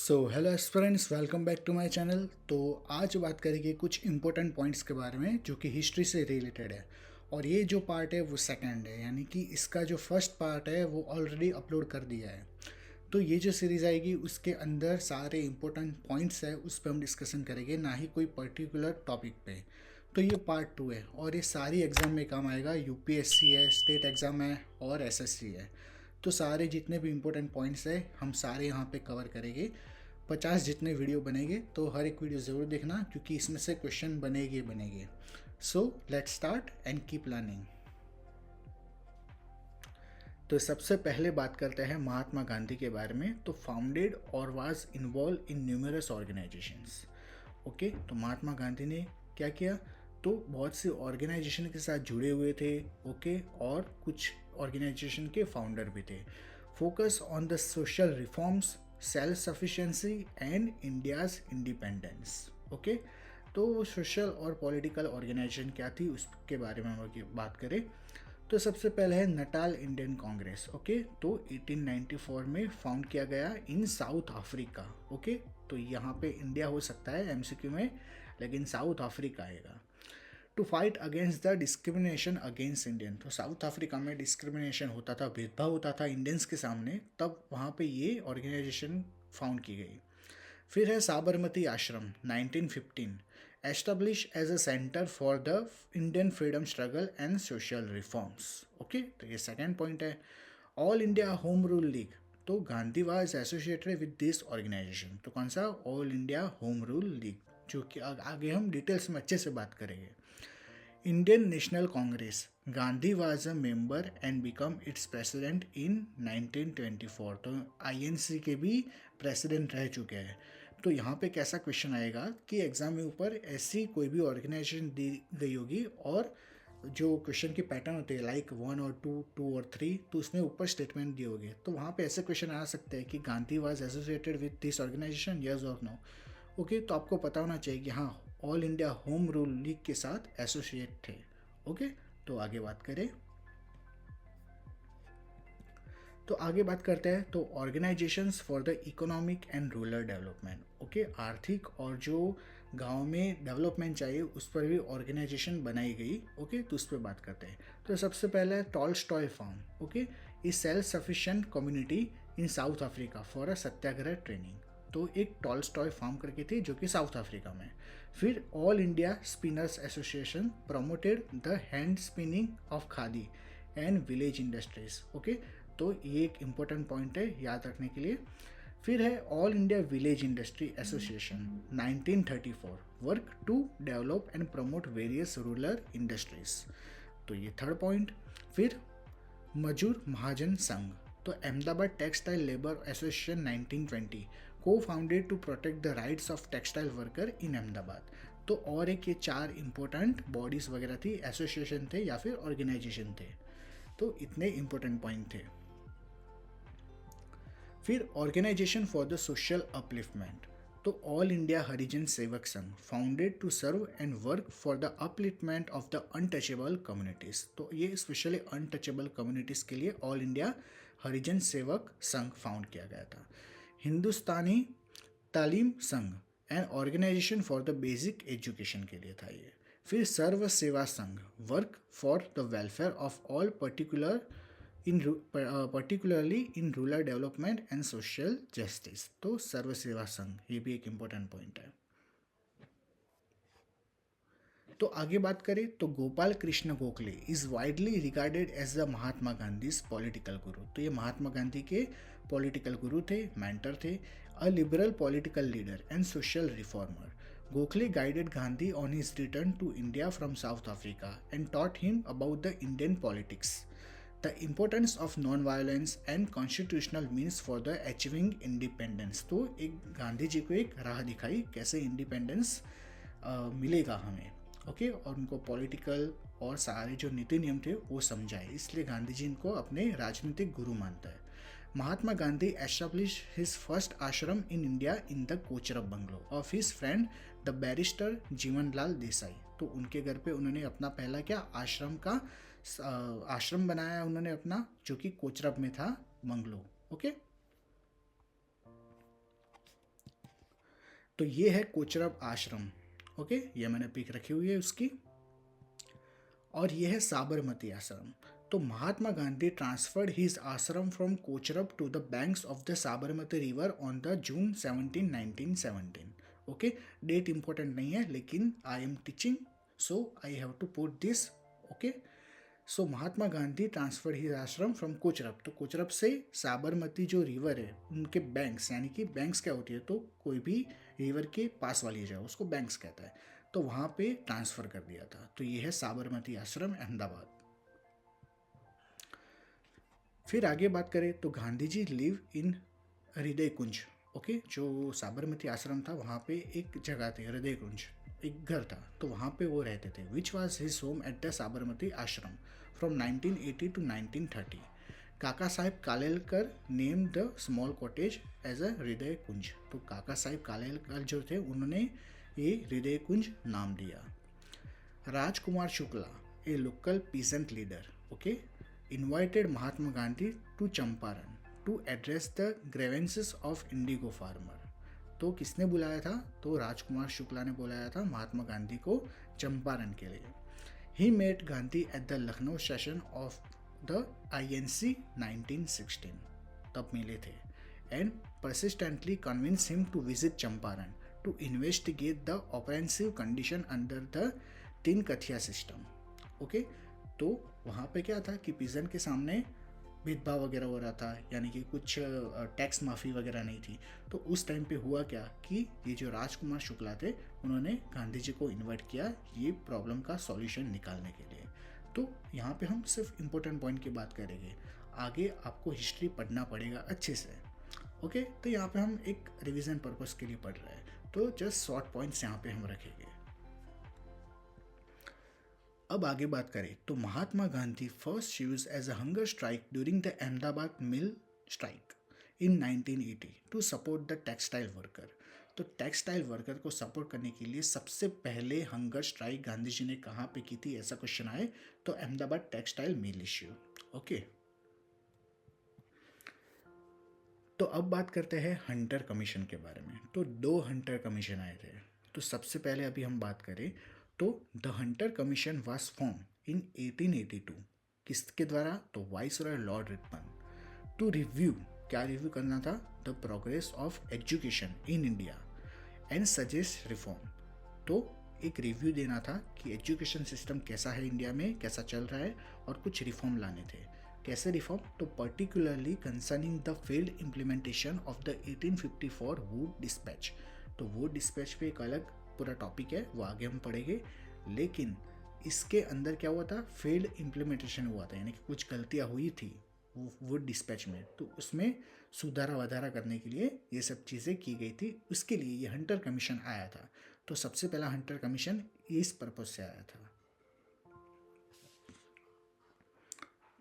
Hello aspirants, welcome back to my channel. तो आज बात करेंगे कुछ इंपॉर्टेंट पॉइंट्स के बारे में जो कि हिस्ट्री से रिलेटेड है। और ये जो पार्ट है वो सेकंड है, यानी कि इसका जो फर्स्ट पार्ट है वो ऑलरेडी अपलोड कर दिया है। तो ये जो सीरीज़ आएगी उसके अंदर सारे इंपॉर्टेंट पॉइंट्स है उस पर हम डिस्कशन करेंगे, ना ही कोई पर्टिकुलर टॉपिक पे। तो ये पार्ट 2 है और ये सारी एग्ज़ाम में काम आएगा। यूपीएससी है, स्टेट एग्ज़ाम है और एसएससी है। तो सारे जितने भी इंपॉर्टेंट पॉइंट्स है हम सारे यहाँ पे कवर करेंगे। 50 जितने वीडियो बनेंगे, तो हर एक वीडियो ज़रूर देखना क्योंकि इसमें से क्वेश्चन बनेंगे। So let's start and keep learning. तो सबसे पहले बात करते हैं महात्मा गांधी के बारे में। तो फाउंडेड और was involve in numerous organisations. Okay, तो महात्मा गांधी ने क्या किया, तो बहुत सी ऑर्गेनाइजेशन के साथ जुड़े हुए थे। ओके, और कुछ ऑर्गेनाइजेशन के फाउंडर भी थे। Focus on the social reforms, self sufficiency and India's independence. Okay, तो सोशल और पॉलिटिकल ऑर्गेनाइजेशन क्या थी उसके बारे में हम बात करें तो सबसे पहले है नटाल इंडियन कांग्रेस। ओके, तो 1894 में फाउंड किया गया इन साउथ अफ्रीका। ओके, तो यहाँ पे इंडिया हो सकता है एमसीक्यू में, लेकिन साउथ अफ्रीका आएगा। To fight against the discrimination against Indian. तो साउथ अफ्रीका में डिस्क्रिमिनेशन होता था, भेदभाव होता था इंडियंस के सामने, तब वहाँ पे ये ऑर्गेनाइजेशन फाउंड की गई। फिर है Sabarmati Ashram 1915, establish as a centre for the Indian freedom struggle and social reforms. Okay, तो ये सेकेंड पॉइंट है। All India home rule League. तो Gandhi was associated with this organisation. तो कौन सा, All India home rule League, जो कि आगे हम डिटेल्स में अच्छे से बात करेंगे। Indian National Congress, Gandhi was a member and become its president in 1924। तो आईएनसी के भी प्रेसिडेंट रह चुके हैं। तो यहाँ पे कैसा क्वेश्चन आएगा कि एग्जाम में ऊपर ऐसी कोई भी ऑर्गेनाइजेशन दी गई होगी और जो क्वेश्चन की पैटर्न होती है लाइक 1 और 2, 2 और 3, तो उसमें ऊपर स्टेटमेंट दिए होंगे। तो वहाँ पे ऐसे क्वेश्चन आ सकते हैं कि Gandhi was associated with this organization, yes और नो। ओके, तो आपको पता होना चाहिए कि हाँ, all India home rule league के साथ एसोसिएट थे। ओके, तो आगे बात करें तो आगे बात करते हैं तो organisations for the economic and rural development. Okay, आर्थिक और जो गांव में डेवलपमेंट चाहिए उस पर भी ऑर्गेनाइजेशन बनाई गई। ओके, तो उस पर बात करते हैं। तो सबसे पहले है Tolstoy farm. Okay, is self sufficient community in South Africa for a satyagraha training. तो एक टॉल्स्टॉय फार्म करके थी जो कि साउथ अफ्रीका में। फिर all India spinners association promoted the hand spinning of khadi and village industries. Okay, तो ये एक इम्पोर्टेंट पॉइंट है याद रखने के लिए। फिर है all India village industry association 1934, work to develop and promote various rural industries. तो ये थर्ड पॉइंट। फिर मजूर महाजन संघ, तो अहमदाबाद टेक्सटाइल लेबर एसोसिएशन 1920, को founded to protect the rights of textile worker in Ahmedabad. तो और एक ये चार इंपॉर्टेंट बॉडीज वगैरह थी, एसोसिएशन थे या फिर ऑर्गेनाइजेशन थे। तो इतने इंपॉर्टेंट पॉइंट थे। फिर organization for the social upliftment, तो all India Harijan Sevak Sangh founded to serve and work for the upliftment of the untouchable communities. तो ये स्पेशली अनटचेबल कम्युनिटीज के लिए ऑल इंडिया हरिजन सेवक संघ फाउंड किया गया था। Hindustani Talim Sangh and organization for the basic education के लिए था ये। फिर Sarva Seva Sangh, work for the welfare of all particularly in rural development and social justice. तो सर्व सेवा संघ ये भी एक इम्पोर्टेंट पॉइंट है। तो आगे बात करें तो Gopal Krishna Gokhale is widely regarded as the Mahatma Gandhi political guru. तो ये महात्मा गांधी के पॉलिटिकल गुरु थे, मेंटर थे। A liberal political leader and social reformer, Gokhale guided Gandhi on his return to India from South Africa and taught him about the Indian politics, the importance of non-violence and constitutional means for the achieving independence। तो एक गांधी जी को एक राह दिखाई कैसे independence मिलेगा हमें। Okay, और उनको पॉलिटिकल और सारे जो नीति नियम थे वो समझाए, इसलिए गांधी जी इनको अपने राजनीतिक गुरु मानता है। Mahatma Gandhi establish his first ashram in India in the Kochrab bungalow of his friend the barrister Jivanlal Desai. तो उनके घर पे उन्होंने अपना पहला क्या आश्रम बनाया उन्होंने अपना, जो कि कोचरब में था, बंगलो। ओके, तो ये है कोचरब आश्रम, ओके, ये मैंने पिक रखी हुई है उसकी। और ये है साबरमती आश्रम। तो Mahatma Gandhi transferred his ashram from Kochrab to the banks of the Sabarmati river on the June 17, 1917। Okay, date important नहीं है, लेकिन I am teaching so I have to put this. Okay, so Mahatma Gandhi transfer his ashram from Kochrab, तो कोचरब से साबरमती जो रिवर है उनके बैंक्स, यानी कि बैंक्स क्या होती है, तो कोई भी रिवर के पास वाली जगह उसको बैंक्स कहता है, तो वहाँ पे ट्रांसफ़र कर दिया था। तो ये है साबरमती आश्रम अहमदाबाद। फिर आगे बात करें तो गांधी जी लिव इन हृदय कुंज। ओके, जो साबरमती आश्रम था वहाँ पे एक जगह थी हृदय कुंज, एक घर था, तो वहाँ पे वो रहते थे, which was his home at the Sabarmati Ashram from 1980 to 1930। Kaka Saheb Kalelkar name the small cottage as a Hriday Kunj. तो काका साहेब कालेलकर जो थे उन्होंने ये हृदय कुंज नाम दिया। Rajkumar Shukla, a local peasant leader, okay, invited Mahatma Gandhi to Champaran to address the grievances of indigo farmer. तो किसने बुलाया था, तो राजकुमार शुक्ला ने बुलाया था महात्मा गांधी को चंपारण के लिए। He met Gandhi at the Lucknow session of the INC 1916, तब मिले थे, and persistently convince him to visit Champaran to investigate the oppressive condition under the Tinkathia system. Okay, तो वहाँ पे क्या था कि पीजन के सामने भेदभाव वगैरह हो रहा था, यानी कि कुछ टैक्स माफ़ी वगैरह नहीं थी। तो उस टाइम पे हुआ क्या कि ये जो राजकुमार शुक्ला थे उन्होंने गांधी जी को इन्वाइट किया ये प्रॉब्लम का सॉल्यूशन निकालने के लिए। तो यहाँ पे हम सिर्फ इम्पोर्टेंट पॉइंट की बात करेंगे, आगे आपको हिस्ट्री पढ़ना पड़ेगा अच्छे से। ओके, तो यहाँ पे हम एक रिवीजन पर्पस के लिए पढ़ रहे हैं, तो जस्ट शॉर्ट पॉइंट्स यहाँ पे हम रखेंगे। अब आगे बात करें तो Mahatma Gandhi first use as a hunger strike during the Ahmedabad mill strike in 1980 to support the textile worker. तो टेक्सटाइल वर्कर को सपोर्ट करने के लिए सबसे पहले हंगर स्ट्राइक गांधी जी ने कहाँ पे की थी, ऐसा क्वेश्चन आए तो Ahmedabad textile mill issue. Okay, तो अब बात करते हैं हंटर कमीशन के बारे में। तो 2 हंटर कमीशन आए थे। तो सबसे पहले अभी हम बात करें तो the Hunter commission was form in 1882, किसके द्वारा, तो viceroy lord Ripon, to review, क्या रिव्यू करना था, the progress of education in India and suggest reform. तो एक रिव्यू देना था कि एजुकेशन सिस्टम कैसा है इंडिया में, कैसा चल रहा है, और कुछ रिफॉर्म लाने थे। कैसे रिफॉर्म, तो particularly concerning the failed implementation of the 1854 Wood dispatch. तो वुड डिस्पैच पे एक अलग पूरा टॉपिक है, वो आगे हम पढ़ेंगे, लेकिन इसके अंदर क्या हुआ था, फेल्ड इम्प्लीमेंटेशन हुआ था, यानी कि कुछ गलतियाँ हुई थी वुड डिस्पैच में, तो उसमें सुधारा वधारा करने के लिए ये सब चीज़ें की गई थी, उसके लिए ये हंटर कमीशन आया था। तो सबसे पहला हंटर कमीशन इस पर्पज से आया था।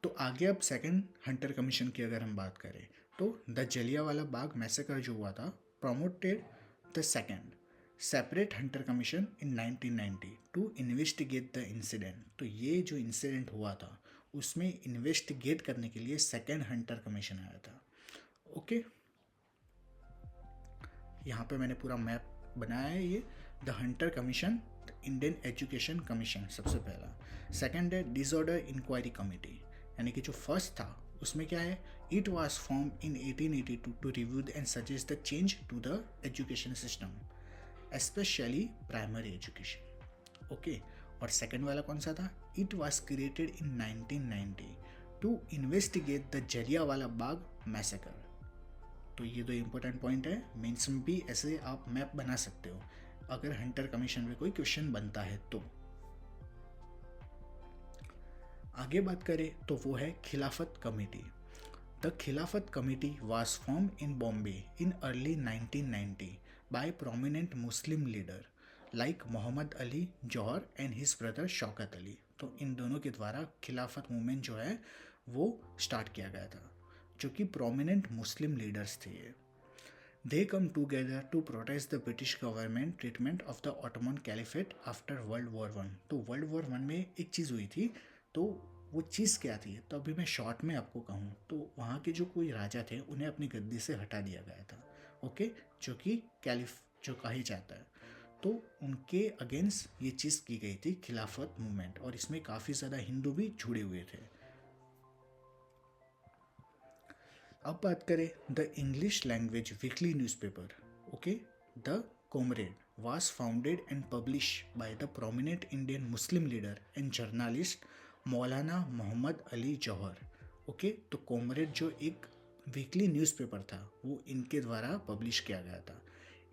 तो आगे अब सेकंड हंटर कमीशन की अगर हम बात करें तो द जलियांवाला बाग मैसेकर जो हुआ था, promoted the second separate Hunter commission in 1990 to investigate the incident. तो ये जो इंसिडेंट हुआ था उसमें इन्वेस्टिगेट करने के लिए सेकंड हंटर कमीशन आया था। ओके, यहाँ पे मैंने पूरा मैप बनाया है। ये the Hunter commission, Indian education commission सबसे पहला। सेकंड है डिसऑर्डर इंक्वायरी कमेटी, यानी कि जो फर्स्ट था उसमें क्या है, it was form in 1882 to review and suggest the change to the education system specially primary education. Okay, और सेकंड वाला कौन सा था, it was created in 1990 to investigate the Jallianwala Bagh massacre. तो ये 2 इंपॉर्टेंट पॉइंट है, मेंस में भी ऐसे आप मैप बना सकते हो अगर हंटर कमीशन में कोई क्वेश्चन बनता है तो। आगे बात करें तो वो है Khilafat committee. The Khilafat committee was form in Bombay in early 1990 by prominent Muslim leader like Mohammad Ali Jauhar and his brother Shaukat Ali. तो इन दोनों के द्वारा खिलाफत मूवमेंट जो है वो स्टार्ट किया गया था, जो कि प्रोमिनेंट मुस्लिम लीडर्स थे। They come together to protest the British government treatment of the Ottoman caliphate after World War 1। तो वर्ल्ड वॉर 1 में एक चीज़ हुई थी, तो वो चीज़ क्या थी, तो अभी मैं शॉर्ट में आपको कहूँ तो वहाँ के जो कोई राजा थे उन्हें अपनी गद्दी से हटा दिया गया था। ओके, जो कि जो कही जाता है, तो उनके अगेंस्ट ये चीज़ की गई थी खिलाफत मूवमेंट, और इसमें काफ़ी ज़्यादा हिंदू भी जुड़े हुए थे। अब बात करें the English language weekly newspaper, okay, the comrade was founded and published by the prominent Indian Muslim leader and journalist Maulana Mohammad Ali Johar. Okay, तो कॉमरेड जो एक वीकली न्यूज़पेपर था वो इनके द्वारा पब्लिश किया गया था।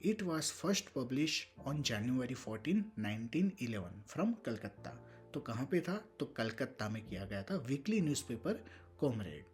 It was first publish on January 14, 1911 from Calcutta. तो कहाँ पे था? तो कलकत्ता में किया गया था वीकली न्यूज़पेपर कॉमरेड।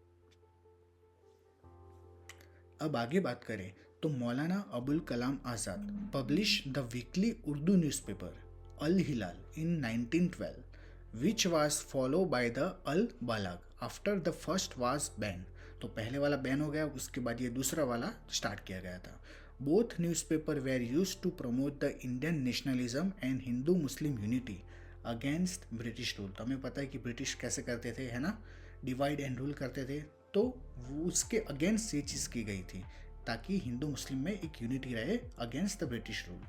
अब आगे बात करें तो Maulana Abul Kalam Azad publish the weekly Urdu newspaper Al Hilal in 1912 which was follow by the Al Balagh after the first was ban. तो पहले वाला बैन हो गया, उसके बाद ये दूसरा वाला स्टार्ट किया गया था। Both newspaper were use to promote the Indian nationalism and Hindu Muslim unity against British rule. तो हमें पता है कि ब्रिटिश कैसे करते थे, है ना, डिवाइड एंड रूल करते थे, तो वो उसके अगेंस्ट ये चीज़ की गई थी ताकि हिंदू मुस्लिम में एक यूनिटी रहे अगेंस्ट द ब्रिटिश रूल।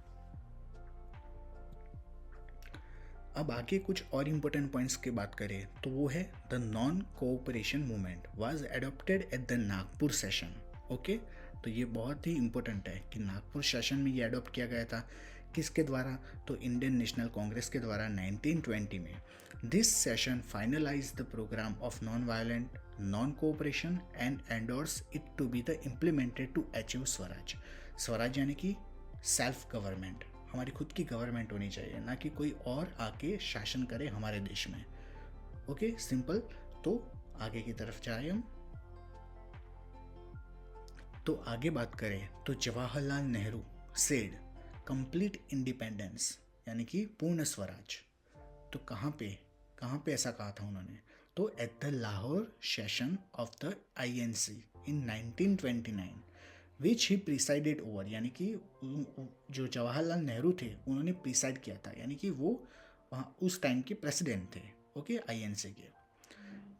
अब आगे कुछ और इम्पोर्टेंट पॉइंट्स की बात करें तो वो है the non cooperation movement was adopted at the Nagpur session. Okay, तो ये बहुत ही इम्पोर्टेंट है कि नागपुर सेशन में ये अडॉप्ट किया गया था। किसके द्वारा? तो इंडियन नेशनल कांग्रेस के द्वारा 1920 में। This session finalize the program of non violent non cooperation and endorse it to be the implemented to achieve swaraj. Swaraj यानी कि सेल्फ गवर्नमेंट, हमारी खुद की गवर्नमेंट होनी चाहिए, ना कि कोई और आके शासन करे हमारे देश में। Okay, simple. तो आगे की तरफ जाए हम, तो आगे बात करें तो Jawaharlal Nehru said complete independence यानी कि पूर्ण स्वराज। तो कहाँ पे ऐसा कहा था उन्होंने? तो at the Lahore session of the INC in 1929 which he presided over, यानी कि जो जवाहरलाल नेहरू थे उन्होंने प्रिसाइड किया था, यानी कि वो वहाँ उस टाइम के प्रेसिडेंट थे। ओके, INC के।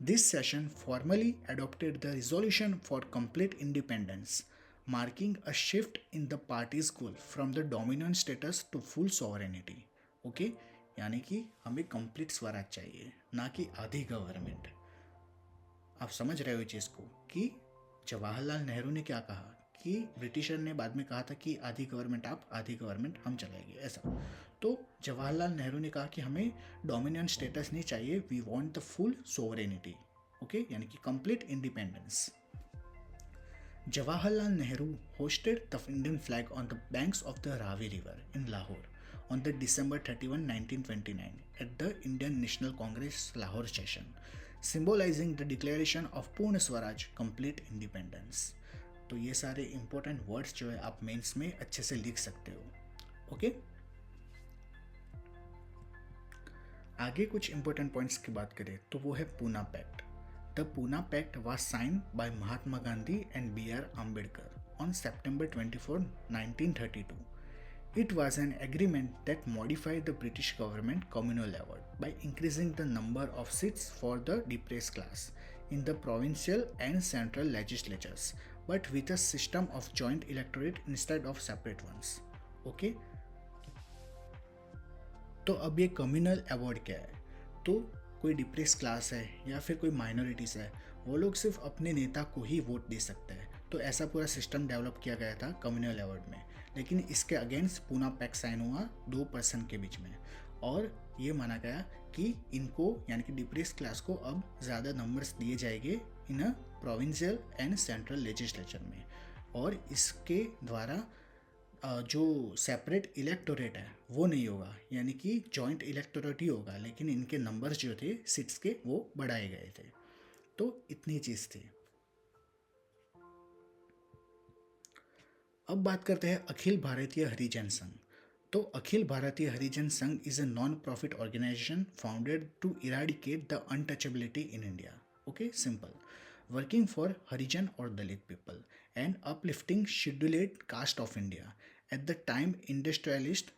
This session formally adopted the resolution for complete independence, marking a shift in the party's goal from the dominant status to full sovereignty. Okay, यानी कि हमें कंप्लीट स्वराज चाहिए, ना कि आधी गवर्नमेंट। आप समझ रहे हो इस चीज़ को कि जवाहरलाल नेहरू ने क्या कहा कि ब्रिटिशर ने बाद में कहा था कि आधी गवर्नमेंट आप, आधी गवर्नमेंट हम चलाएंगे, ऐसा। तो जवाहरलाल नेहरू ने कहा कि हमें डोमिनेंट स्टेटस नहीं चाहिए, we want the full sovereignty. Okay, यानी कि complete independence. Jawaharlal Nehru hosted the Indian flag on the banks of the Ravi River in Lahore on the December 31, 1929 at the Indian National Congress Lahore session, symbolizing the declaration of Purna Swaraj, complete independence. तो ये सारे important words जो है आप mains में अच्छे से लिख सकते हो। ओके, आगे कुछ इंपॉर्टेंट पॉइंट्स की बात करें तो वो है Poona pact. The Pune Pact was signed by Mahatma Gandhi and B.R. Ambedkar on September 24, 1932. It was an agreement that modified the British government communal award by increasing the number of seats for the depressed class in the provincial and central legislatures, but with a system of joint electorate instead of separate ones. Okay? तो अब ये communal award क्या है? तो कोई depress class है या फिर कोई माइनॉरिटीज़ है, वो लोग सिर्फ अपने नेता को ही वोट दे सकते हैं। तो ऐसा पूरा सिस्टम डेवलप किया गया था कम्युनल अवार्ड में। लेकिन इसके अगेंस्ट पूना पैक्ट साइन हुआ 2 पर्सन के बीच में, और ये माना गया कि इनको यानी कि डिप्रेस क्लास को अब ज़्यादा नंबर्स दिए जाएंगे in a provincial and central legislature में, और इसके द्वारा जो सेपरेट इलेक्टोरेट है वो नहीं होगा, यानी कि जॉइंट इलेक्टोरेट ही होगा, लेकिन इनके नंबर्स जो थे सीट्स के वो बढ़ाए गए थे। तो इतनी चीज़ थी। अब बात करते हैं अखिल भारतीय हरिजन संघ। तो अखिल Bharatiya Harijan Sangh is a non profit organization founded to eradicate the untouchability in India. Okay, simple, working for Harijan or Dalit people and uplifting scheduled caste of India. At the time, industrialist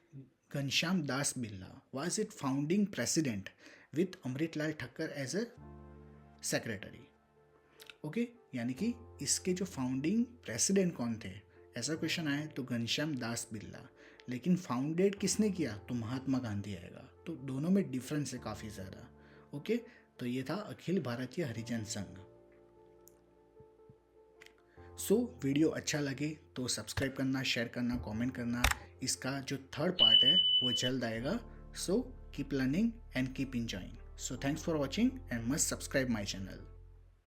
Ghanshyam Das Birla was its founding president with Amritlal Thakkar as a secretary. Okay, यानी कि इसके जो founding president कौन थे, ऐसा question आया तो घनश्याम दास बिरला लेकिन फाउंडेड किसने किया, तो महात्मा गांधी आएगा। तो दोनों में डिफरेंस है काफ़ी ज़्यादा। ओके, तो ये था अखिल भारतीय हरिजन संघ। सो वीडियो अच्छा लगे तो सब्सक्राइब करना, शेयर करना, कमेंट करना। इसका जो थर्ड पार्ट है वो जल्द आएगा। So keep learning and keep enjoying. So thanks for watching and must subscribe my channel.